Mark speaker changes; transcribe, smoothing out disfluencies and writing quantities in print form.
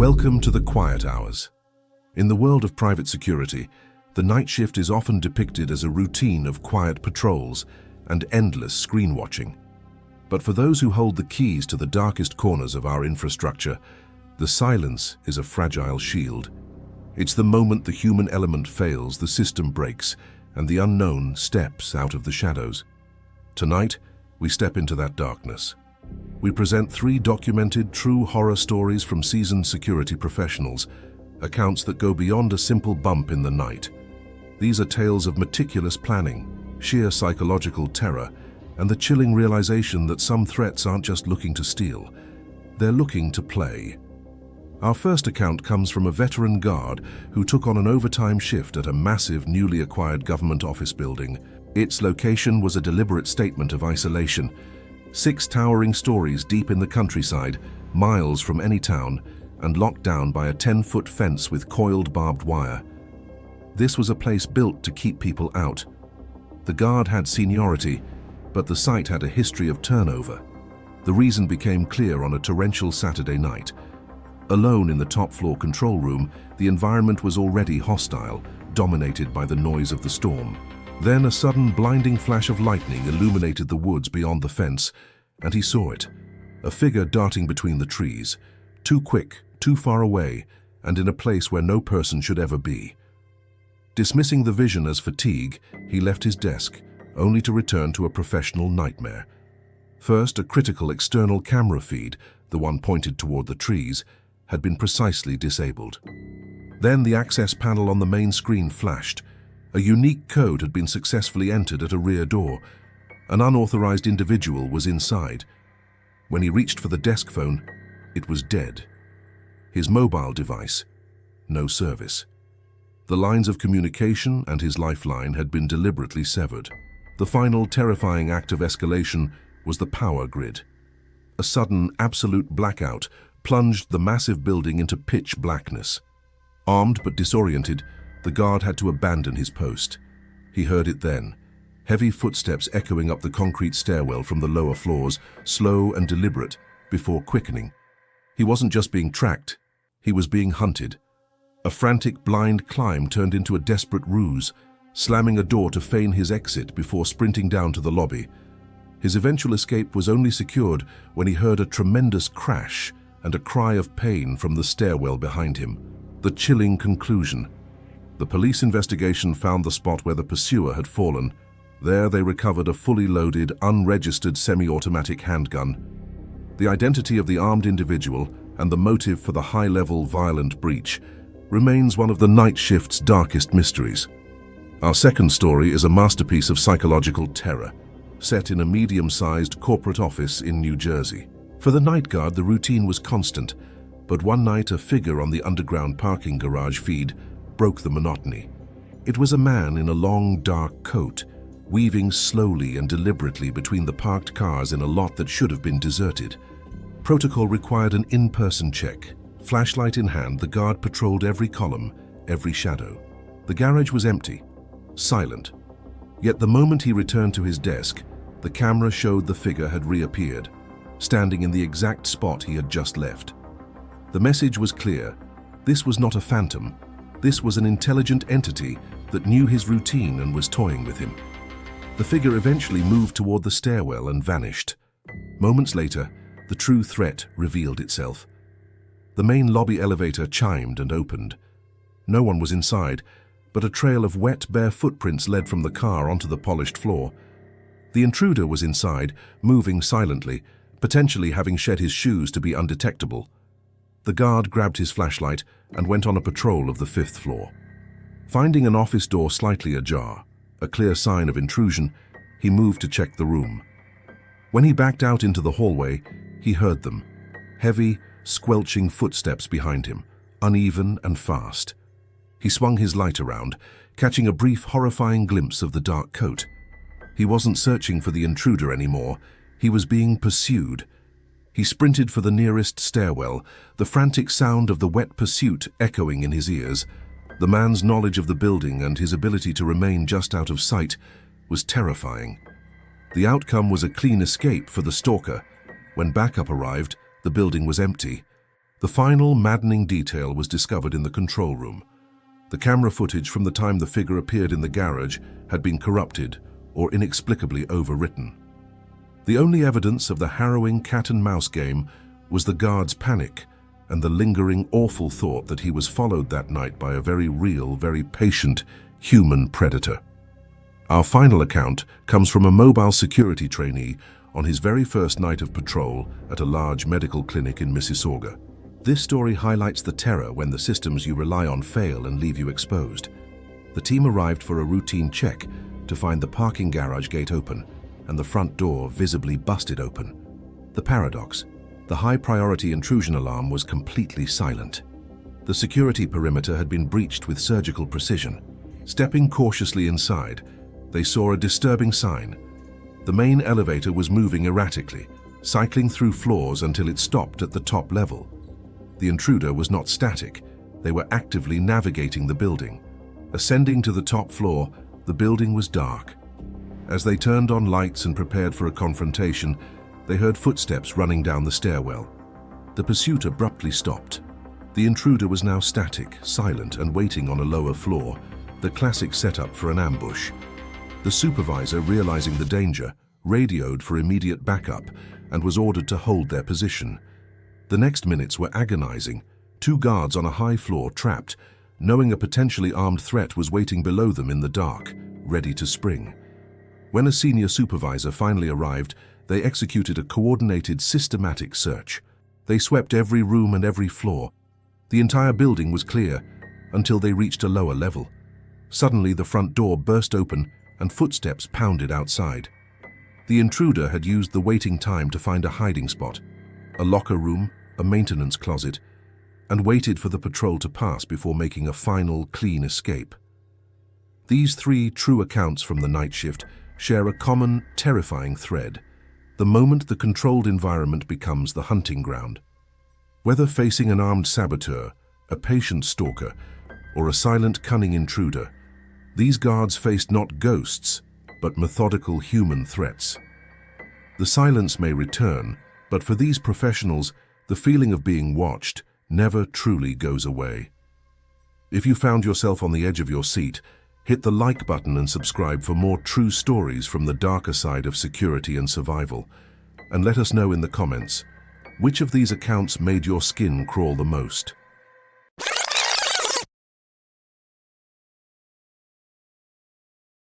Speaker 1: Welcome to the quiet hours. In the world of private security, the night shift is often depicted as a routine of quiet patrols and endless screen watching. But for those who hold the keys to the darkest corners of our infrastructure, the silence is a fragile shield. It's the moment the human element fails, the system breaks, and the unknown steps out of the shadows. Tonight, we step into that darkness. We present 3 documented true horror stories from seasoned security professionals, accounts that go beyond a simple bump in the night. These are tales of meticulous planning, sheer psychological terror, and the chilling realization that some threats aren't just looking to steal, they're looking to play. Our first account comes from a veteran guard who took on an overtime shift at a massive newly acquired government office building. Its location was a deliberate statement of isolation. 6 towering stories deep in the countryside, miles from any town, and locked down by a 10-foot fence with coiled barbed wire. This was a place built to keep people out. The guard had seniority, but the site had a history of turnover. The reason became clear on a torrential Saturday night. Alone in the top-floor control room, the environment was already hostile, dominated by the noise of the storm. Then a sudden blinding flash of lightning illuminated the woods beyond the fence, and he saw it. A figure darting between the trees, too quick, too far away, and in a place where no person should ever be. Dismissing the vision as fatigue, he left his desk, only to return to a professional nightmare. First, a critical external camera feed, the one pointed toward the trees, had been precisely disabled. Then the access panel on the main screen flashed. A unique code had been successfully entered at a rear door. An unauthorized individual was inside. When he reached for the desk phone, it was dead. His mobile device, no service. The lines of communication and his lifeline had been deliberately severed. The final terrifying act of escalation was the power grid. A sudden, absolute blackout plunged the massive building into pitch blackness. Armed but disoriented, the guard had to abandon his post. He heard it then, heavy footsteps echoing up the concrete stairwell from the lower floors, slow and deliberate, before quickening. He wasn't just being tracked, he was being hunted. A frantic blind climb turned into a desperate ruse, slamming a door to feign his exit before sprinting down to the lobby. His eventual escape was only secured when he heard a tremendous crash and a cry of pain from the stairwell behind him. The chilling conclusion. The police investigation found the spot where the pursuer had fallen. There they recovered a fully loaded, unregistered semi-automatic handgun. The identity of the armed individual and the motive for the high-level violent breach remains one of the night shift's darkest mysteries. Our second story is a masterpiece of psychological terror, set in a medium-sized corporate office in New Jersey. For the night guard, the routine was constant, but one night a figure on the underground parking garage feed broke the monotony. It was a man in a long, dark coat, weaving slowly and deliberately between the parked cars in a lot that should have been deserted. Protocol required an in-person check. Flashlight in hand, the guard patrolled every column, every shadow. The garage was empty, silent. Yet the moment he returned to his desk, the camera showed the figure had reappeared, standing in the exact spot he had just left. The message was clear. This was not a phantom. This was an intelligent entity that knew his routine and was toying with him. The figure eventually moved toward the stairwell and vanished. Moments later, the true threat revealed itself. The main lobby elevator chimed and opened. No one was inside, but a trail of wet, bare footprints led from the car onto the polished floor. The intruder was inside, moving silently, potentially having shed his shoes to be undetectable. The guard grabbed his flashlight and went on a patrol of the 5th floor. Finding an office door slightly ajar, a clear sign of intrusion, he moved to check the room. When he backed out into the hallway, he heard them. Heavy, squelching footsteps behind him, uneven and fast. He swung his light around, catching a brief, horrifying glimpse of the dark coat. He wasn't searching for the intruder anymore. He was being pursued. He sprinted for the nearest stairwell, the frantic sound of the wet pursuit echoing in his ears. The man's knowledge of the building and his ability to remain just out of sight was terrifying. The outcome was a clean escape for the stalker. When backup arrived, the building was empty. The final maddening detail was discovered in the control room. The camera footage from the time the figure appeared in the garage had been corrupted or inexplicably overwritten. The only evidence of the harrowing cat-and-mouse game was the guard's panic and the lingering awful thought that he was followed that night by a very real, very patient human predator. Our final account comes from a mobile security trainee on his very first night of patrol at a large medical clinic in Mississauga. This story highlights the terror when the systems you rely on fail and leave you exposed. The team arrived for a routine check to find the parking garage gate open and the front door visibly busted open. The paradox: the high-priority intrusion alarm was completely silent. The security perimeter had been breached with surgical precision. Stepping cautiously inside, they saw a disturbing sign. The main elevator was moving erratically, cycling through floors until it stopped at the top level. The intruder was not static. They were actively navigating the building. Ascending to the top floor, the building was dark. As they turned on lights and prepared for a confrontation, they heard footsteps running down the stairwell. The pursuit abruptly stopped. The intruder was now static, silent, and waiting on a lower floor, the classic setup for an ambush. The supervisor, realizing the danger, radioed for immediate backup and was ordered to hold their position. The next minutes were agonizing. Two guards on a high floor trapped, knowing a potentially armed threat was waiting below them in the dark, ready to spring. When a senior supervisor finally arrived, they executed a coordinated, systematic search. They swept every room and every floor. The entire building was clear until they reached a lower level. Suddenly, the front door burst open and footsteps pounded outside. The intruder had used the waiting time to find a hiding spot, a locker room, a maintenance closet, and waited for the patrol to pass before making a final, clean escape. These three true accounts from the night shift share a common, terrifying thread: the moment the controlled environment becomes the hunting ground. Whether facing an armed saboteur, a patient stalker, or a silent, cunning intruder, these guards faced not ghosts, but methodical human threats. The silence may return, but for these professionals, the feeling of being watched never truly goes away. If you found yourself on the edge of your seat, hit the like button and subscribe for more true stories from the darker side of security and survival. And let us know in the comments, which of these accounts made your skin crawl the most?